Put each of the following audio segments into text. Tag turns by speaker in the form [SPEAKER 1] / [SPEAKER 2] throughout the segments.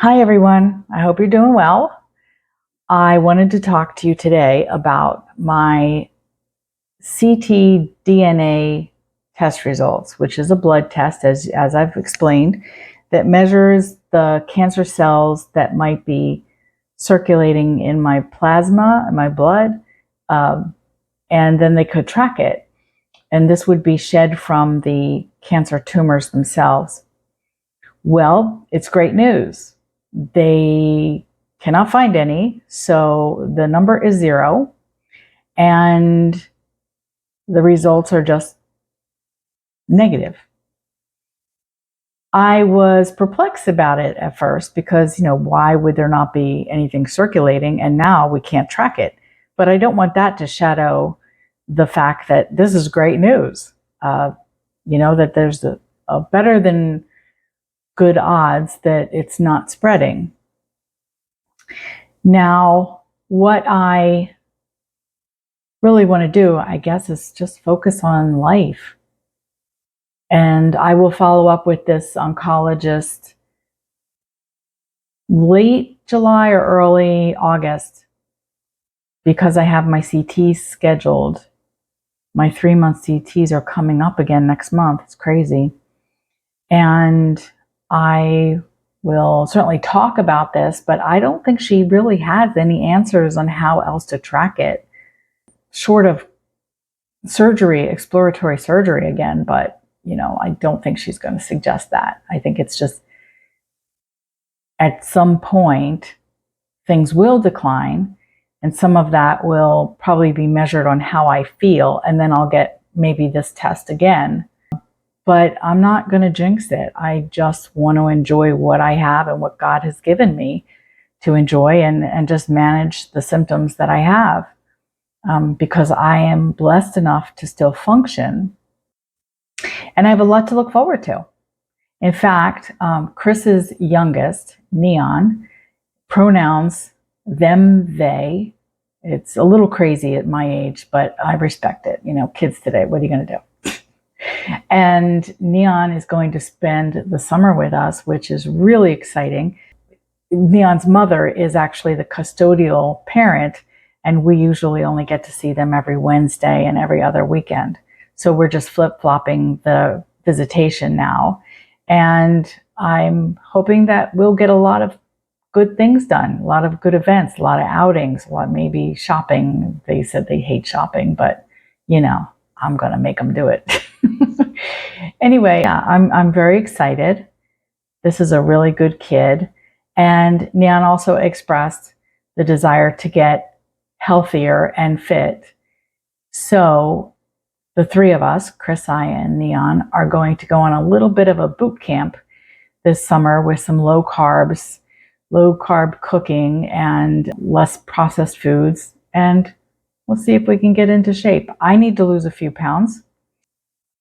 [SPEAKER 1] Hi everyone, I hope you're doing well. I wanted to talk to you today about my ctDNA test results, which is a blood test, as I've explained, that measures the cancer cells that might be circulating in my plasma, in my blood, and then they could track it. And this would be shed from the cancer tumors themselves. Well, it's great news. They cannot find any, so the number is 0, and the results are just negative. I was perplexed about it at first because, why would there not be anything circulating, and now we can't track it? But I don't want that to shadow the fact that this is great news. That there's a better than good odds that it's not spreading. Now, what I really want to do, I guess, is just focus on life. And I will follow up with this oncologist late July or early August because I have my CTs scheduled. My 3-month CTs are coming up again next month. It's crazy. And I will certainly talk about this, but I don't think she really has any answers on how else to track it, short of surgery, exploratory surgery again. But, I don't think she's going to suggest that. I think it's just at some point things will decline, and some of that will probably be measured on how I feel, and then I'll get maybe this test again. But I'm not going to jinx it. I just want to enjoy what I have and what God has given me to enjoy, and just manage the symptoms that I have, because I am blessed enough to still function. And I have a lot to look forward to. In fact, Chris's youngest, Neon, pronouns them, they. It's a little crazy at my age, but I respect it. Kids today, what are you going to do? And Neon is going to spend the summer with us, which is really exciting. Neon's mother is actually the custodial parent, and we usually only get to see them every Wednesday and every other weekend. So we're just flip-flopping the visitation now. And I'm hoping that we'll get a lot of good things done, a lot of good events, a lot of outings, maybe shopping. They said they hate shopping, but I'm going to make them do it. Anyway, yeah, I'm very excited. This is a really good kid. And Neon also expressed the desire to get healthier and fit. So the 3 of us, Chris, I, and Neon, are going to go on a little bit of a boot camp this summer with some low carb cooking and less processed foods. And we'll see if we can get into shape. I need to lose a few pounds,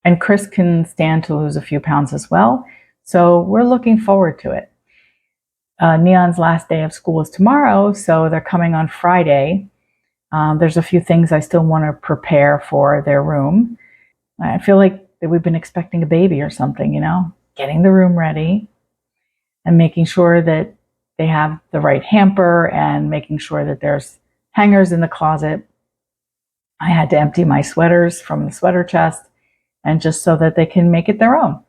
[SPEAKER 1] and Chris can stand to lose a few pounds as well. So we're looking forward to it. Neon's last day of school is tomorrow, so they're coming on Friday. There's a few things I still want to prepare for their room. I feel like that we've been expecting a baby or something, getting the room ready and making sure that they have the right hamper and making sure that there's hangers in the closet. I had to empty my sweaters from the sweater chest, and just so that they can make it their own.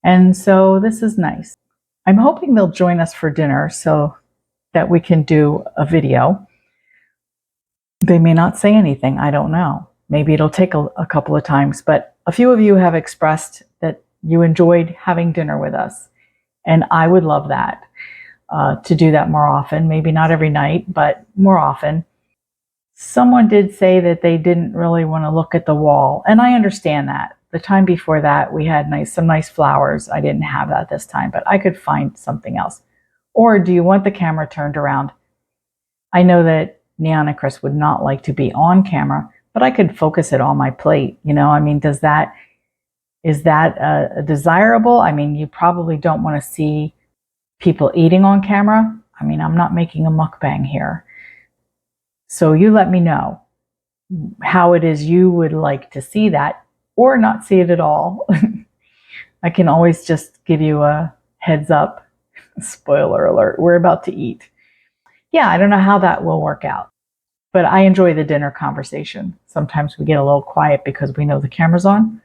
[SPEAKER 1] And so this is nice. I'm hoping they'll join us for dinner so that we can do a video. They may not say anything, I don't know. Maybe it'll take a couple of times, but a few of you have expressed that you enjoyed having dinner with us. And I would love that, to do that more often. Maybe not every night, but more often. Someone did say that they didn't really want to look at the wall, and I understand that. The time before that, we had some nice flowers. I didn't have that this time, but I could find something else. Or do you want the camera turned around? I know that Neon and Chris would not like to be on camera, but I could focus it on my plate. Is that desirable? You probably don't want to see people eating on camera. I'm not making a mukbang here. So you let me know how it is you would like to see that, or not see it at all. I can always just give you a heads up Spoiler alert, we're about to eat. Yeah, I don't know how that will work out, but I enjoy the dinner conversation. Sometimes we get a little quiet because we know the camera's on,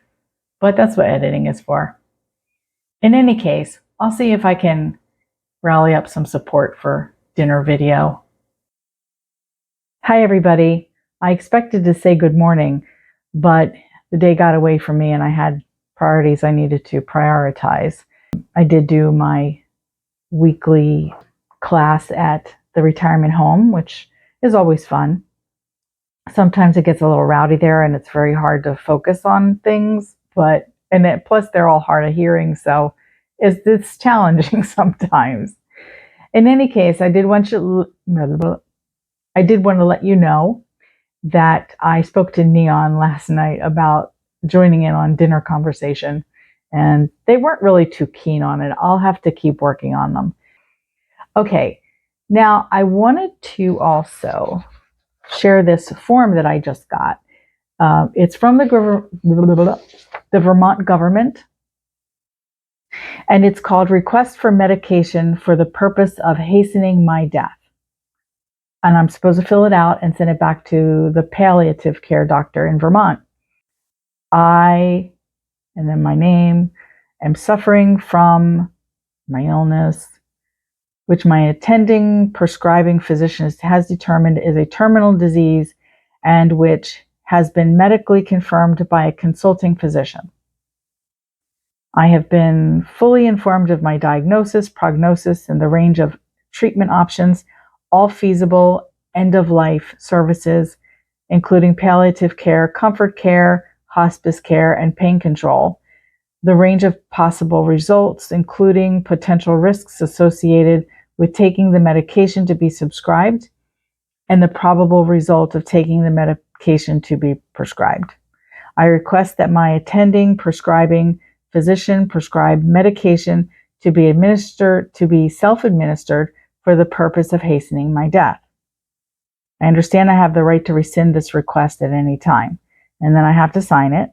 [SPEAKER 1] but that's what editing is for. In any case, I'll see if I can rally up some support for dinner video. Hi, everybody. I expected to say good morning, but the day got away from me and I had priorities I needed to prioritize. I did do my weekly class at the retirement home, which is always fun. Sometimes it gets a little rowdy there and it's very hard to focus on things, plus they're all hard of hearing, so it's challenging sometimes. In any case, I did want to let you know that I spoke to Neon last night about joining in on dinner conversation, and they weren't really too keen on it. I'll have to keep working on them. Okay, now I wanted to also share this form that I just got. It's from the Vermont government, and it's called Request for Medication for the Purpose of Hastening My Death. And I'm supposed to fill it out and send it back to the palliative care doctor in Vermont. And then my name, am suffering from my illness, which my attending prescribing physician has determined is a terminal disease and which has been medically confirmed by a consulting physician. I have been fully informed of my diagnosis, prognosis, and the range of treatment options, all feasible end-of-life services, including palliative care, comfort care, hospice care, and pain control, the range of possible results, including potential risks associated with taking the medication to be subscribed, and the probable result of taking the medication to be prescribed. I request that my attending prescribing physician prescribe medication to be self-administered for the purpose of hastening my death. I understand I have the right to rescind this request at any time, and then I have to sign it,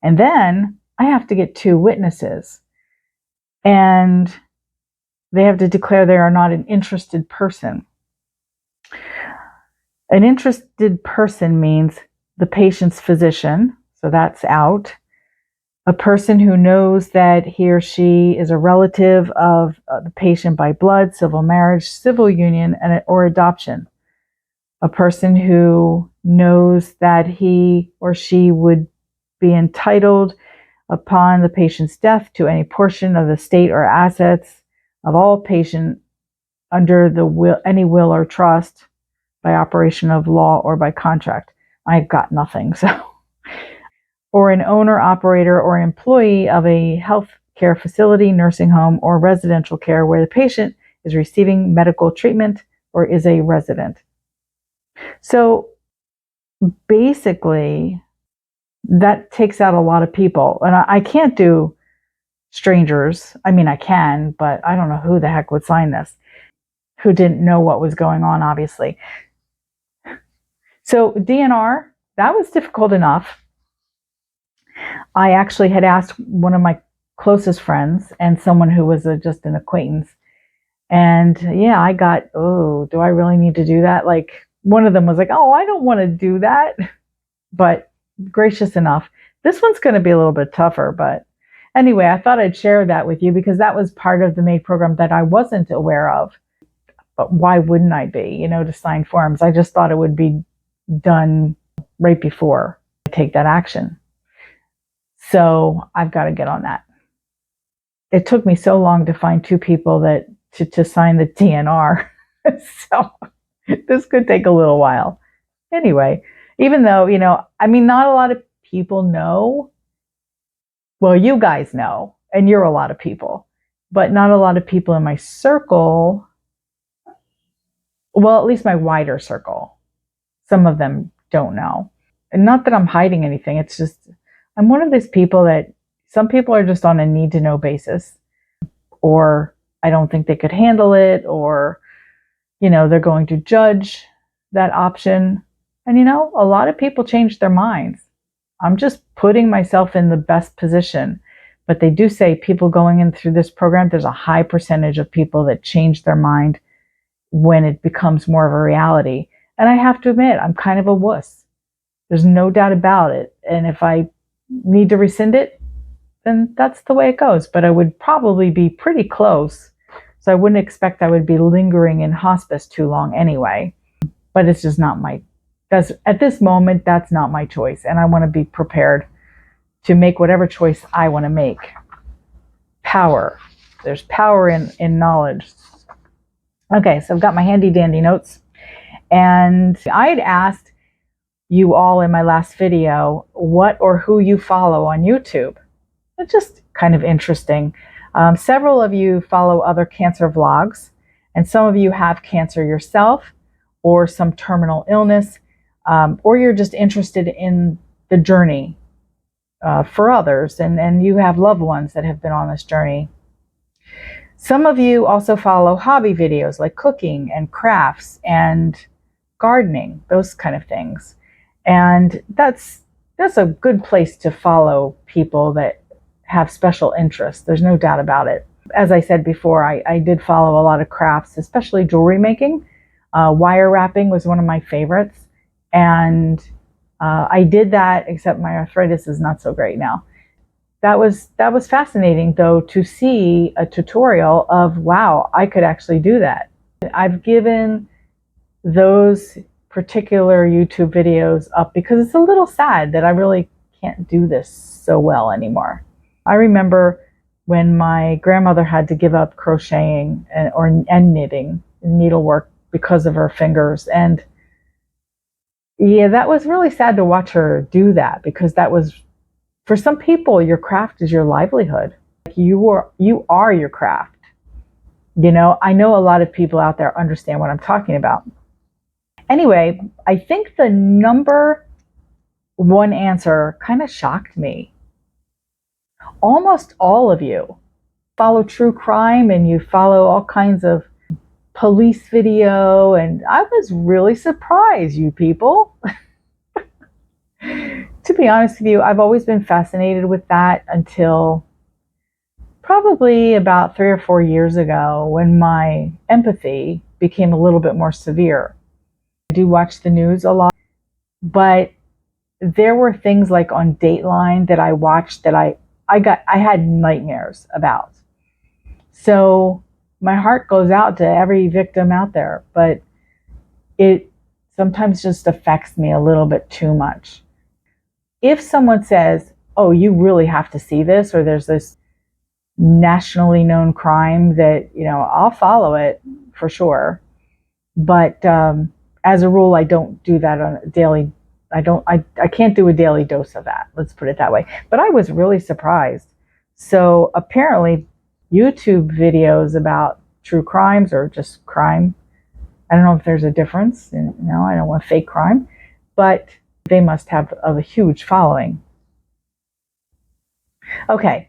[SPEAKER 1] and then I have to get 2 witnesses, and they have to declare they are not an interested person. An interested person means the patient's physician, so that's out. A person who knows that he or she is a relative of the patient by blood, civil marriage, civil union, or adoption. A person who knows that he or she would be entitled upon the patient's death to any portion of the estate or assets of all patient under any will or trust by operation of law or by contract. I've got nothing, so. Or an owner, operator, or employee of a health care facility, nursing home, or residential care where the patient is receiving medical treatment or is a resident. So basically, that takes out a lot of people. And I can't do strangers. I mean, I can, but I don't know who the heck would sign this, who didn't know what was going on, obviously. So DNR, that was difficult enough. I actually had asked one of my closest friends and someone who was just an acquaintance. And yeah, I got, do I really need to do that? Like, one of them was like, I don't want to do that. But gracious enough. This one's going to be a little bit tougher. But anyway, I thought I'd share that with you because that was part of the MAID program that I wasn't aware of. But why wouldn't I be, to sign forms? I just thought it would be done right before I take that action. So I've got to get on that. It took me so long to find 2 people to sign the DNR. So this could take a little while. Anyway, even though, not a lot of people know. Well, you guys know, and you're a lot of people, but not a lot of people in my circle. Well, at least my wider circle. Some of them don't know. And not that I'm hiding anything. It's just, I'm one of those people that some people are just on a need to know basis, or I don't think they could handle it, or, they're going to judge that option. And, a lot of people change their minds. I'm just putting myself in the best position But they do say people going in through this program, there's a high percentage of people that change their mind when it becomes more of a reality. And I have to admit, I'm kind of a wuss. There's no doubt about it. And if I need to rescind it, then that's the way it goes. But I would probably be pretty close. So I wouldn't expect I would be lingering in hospice too long anyway. But it's just not at this moment, that's not my choice. And I want to be prepared to make whatever choice I want to make. Power. There's power in knowledge. Okay, so I've got my handy dandy notes. And I'd asked you all in my last video what or who you follow on YouTube. It's just kind of interesting. Several of you follow other cancer vlogs, and some of you have cancer yourself or some terminal illness, or you're just interested in the journey for others, and you have loved ones that have been on this journey. Some of you also follow hobby videos like cooking and crafts and gardening, those kind of things. And that's a good place to follow people that have special interests. There's no doubt about it. As I said before, I did follow a lot of crafts, especially jewelry making. Wire wrapping was one of my favorites. And I did that, except my arthritis is not so great now. That was fascinating, though, to see a tutorial of, wow, I could actually do that. I've given those particular YouTube videos up because it's a little sad that I really can't do this so well anymore. I remember when my grandmother had to give up crocheting and knitting, needlework, because of her fingers. And yeah, that was really sad to watch her do that, because that was, for some people, your craft is your livelihood. You are your craft. You know, I know a lot of people out there understand what I'm talking about. Anyway, I think the number one answer kind of shocked me. Almost all of you follow true crime and you follow all kinds of police video, and I was really surprised, you people. To be honest with you, I've always been fascinated with that until probably about 3 or 4 years ago, when my empathy became a little bit more severe. I do watch the news a lot, but there were things like on Dateline that I watched that I had nightmares about. So my heart goes out to every victim out there, but it sometimes just affects me a little bit too much. If someone says, oh, you really have to see this, or there's this nationally known crime that, you know, I'll follow it for sure. But as a rule, I don't do that on a daily. I can't do a daily dose of that. Let's put it that way. But I was really surprised. So apparently YouTube videos about true crimes or just crime, I don't know if there's a difference. No, I don't want fake crime, but they must have a huge following. Okay,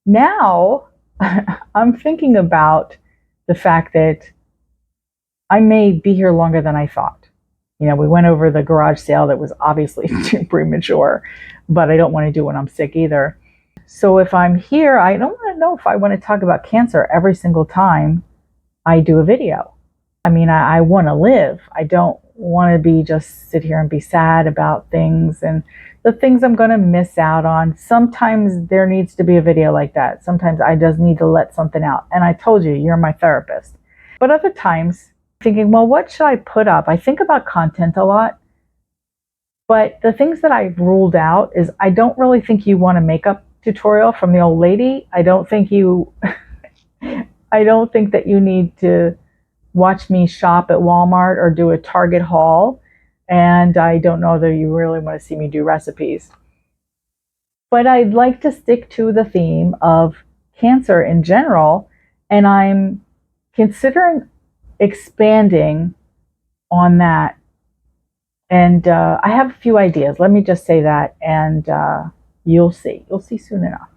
[SPEAKER 1] now I'm thinking about the fact that I may be here longer than I thought. You know, we went over the garage sale that was obviously too premature, but I don't want to do it when I'm sick either. So if I'm here, I don't want to know if I want to talk about cancer every single time I do a video. I mean, I want to live. I don't want to be just sit here and be sad about things and the things I'm going to miss out on. Sometimes there needs to be a video like that. Sometimes I just need to let something out. And I told you, you're my therapist. But other times, thinking, well, what should I put up? I think about content a lot. But the things that I've ruled out is I don't really think you want a makeup tutorial from the old lady. I don't think that you need to watch me shop at Walmart or do a Target haul. And I don't know that you really want to see me do recipes. But I'd like to stick to the theme of cancer in general. And I'm considering expanding on that. And I have a few ideas. Let me just say that. And you'll see. You'll see soon enough.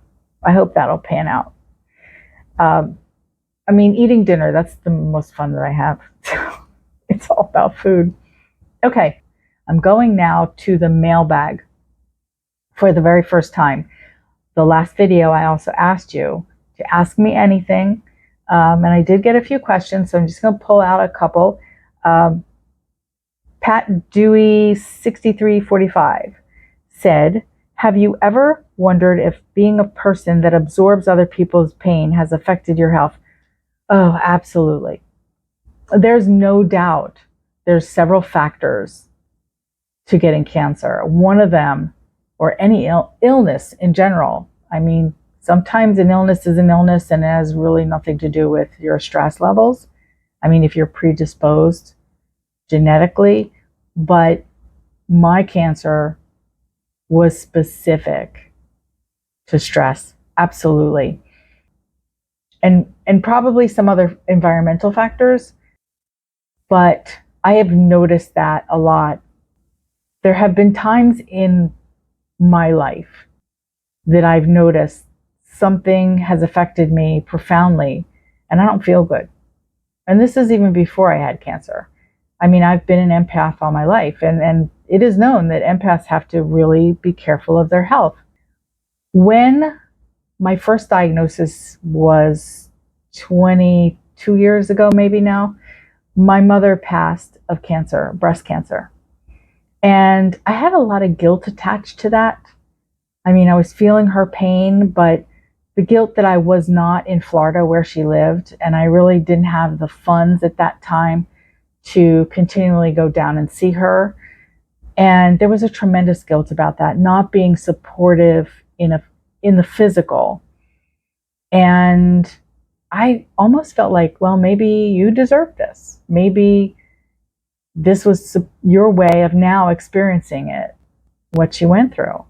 [SPEAKER 1] I hope that'll pan out. I mean, eating dinner, that's the most fun that I have. It's all about food. Okay, I'm going now to the mailbag for the very first time. the last video, I also asked you to ask me anything. And I did get a few questions, so I'm just going to pull out a couple. Pat Dewey 6345 said, have you ever wondered if being a person that absorbs other people's pain has affected your health? Oh, absolutely. There's no doubt there's several factors to getting cancer. One of them, or any illness in general. I mean, sometimes an illness is an illness and it has really nothing to do with your stress levels. I mean, if you're predisposed genetically, but my cancer was specific to stress, absolutely. And probably some other environmental factors, but I have noticed that a lot. There have been times in my life that I've noticed something has affected me profoundly and I don't feel good. And this is even before I had cancer. I mean, I've been an empath all my life, and it is known that empaths have to really be careful of their health. When my first diagnosis was 22 years ago, maybe now, my mother passed of cancer, breast cancer. And I had a lot of guilt attached to that. I mean, I was feeling her pain, but the guilt that I was not in Florida where she lived, and I really didn't have the funds at that time to continually go down and see her. And there was a tremendous guilt about that, not being supportive in the physical. And I almost felt like, well, maybe you deserve this. Maybe this was your way of now experiencing it, what she went through.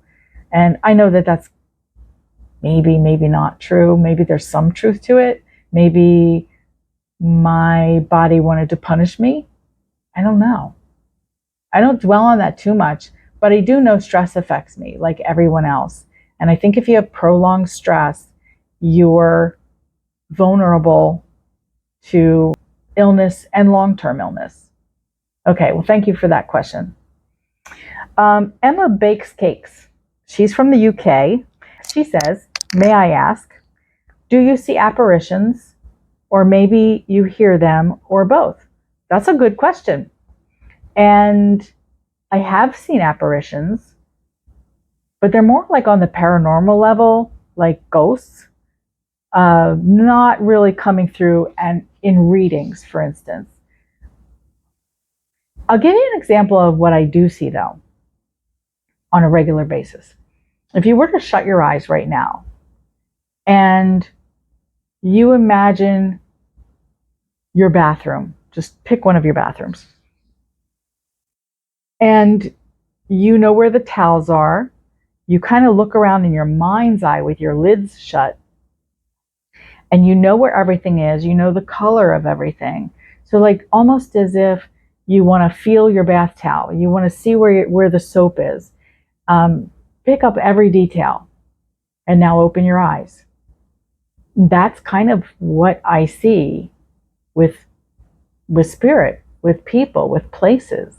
[SPEAKER 1] And I know that that's maybe not true. Maybe there's some truth to it. Maybe my body wanted to punish me. I don't know. I don't dwell on that too much, but I do know stress affects me like everyone else. And I think if you have prolonged stress, you're vulnerable to illness and long-term illness. Okay, well, thank you for that question. Emma Bakes Cakes. She's from the UK. She says, may I ask, do you see apparitions, or maybe you hear them, or both? That's a good question. And I have seen apparitions, but they're more like on the paranormal level, like ghosts, not really coming through and in readings, for instance. I'll give you an example of what I do see, though, on a regular basis. If you were to shut your eyes right now and you imagine your bathroom, just pick one of your bathrooms, and you know where the towels are, you kind of look around in your mind's eye with your lids shut, and you know where everything is, you know the color of everything. So like almost as if you want to feel your bath towel, you want to see where the soap is. Pick up every detail and now open your eyes. That's kind of what I see with spirit, with people, with places.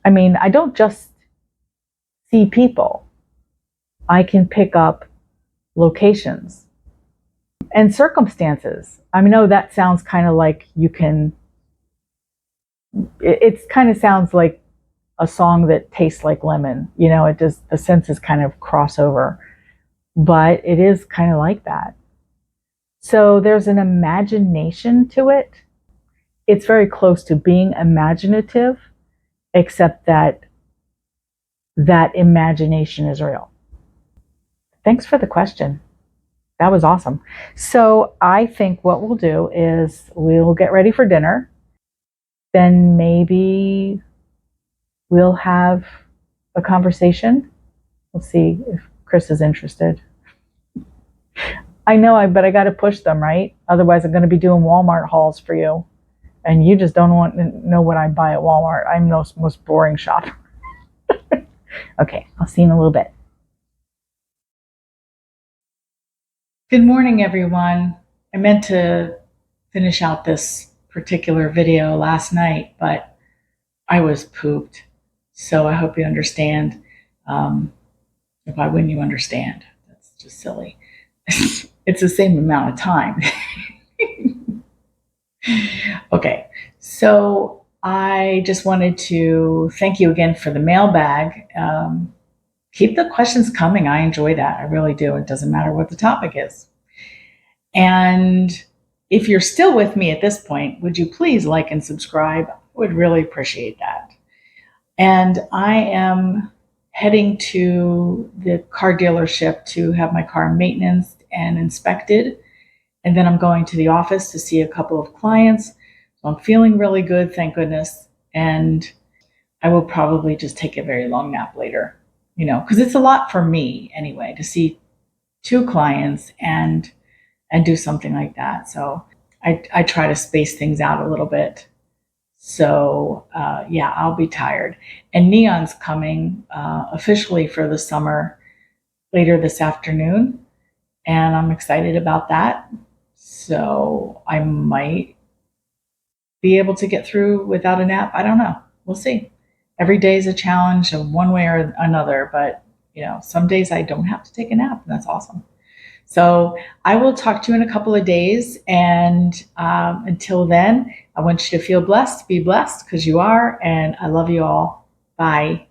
[SPEAKER 1] I mean, I don't just see people. I can pick up locations and circumstances. I mean, no, that sounds kind of like you can, it kind of sounds like a song that tastes like lemon. You know, it just, the senses kind of cross over. But it is kind of like that. So there's an imagination to it. It's very close to being imaginative, except that that imagination is real. Thanks for the question. That was awesome. So I think what we'll do is we'll get ready for dinner. Then maybe we'll have a conversation. We'll see if Chris is interested. I know, but I got to push them, right? Otherwise, I'm going to be doing Walmart hauls for you. And you just don't want to know what I buy at Walmart. I'm the most boring shopper. Okay, I'll see you in a little bit. Good morning, everyone. I meant to finish out this particular video last night, but I was pooped. So I hope you understand. If I wouldn't, you understand. That's just silly. It's the same amount of time. Okay, so I just wanted to thank you again for the mailbag. Keep the questions coming. I enjoy that. I really do. It doesn't matter what the topic is. And if you're still with me at this point, would you please like and subscribe? I would really appreciate that. And I am heading to the car dealership to have my car maintenance and inspected. And then I'm going to the office to see a couple of clients. So I'm feeling really good, thank goodness. And I will probably just take a very long nap later, because it's a lot for me anyway to see 2 clients and do something like that. So I try to space things out a little bit. So yeah, I'll be tired. And Neon's coming officially for the summer later this afternoon. And I'm excited about that. So I might be able to get through without a nap. I don't know. We'll see. Every day is a challenge in one way or another. But, some days I don't have to take a nap. And that's awesome. So I will talk to you in a couple of days. And until then, I want you to feel blessed, be blessed, because you are. And I love you all. Bye.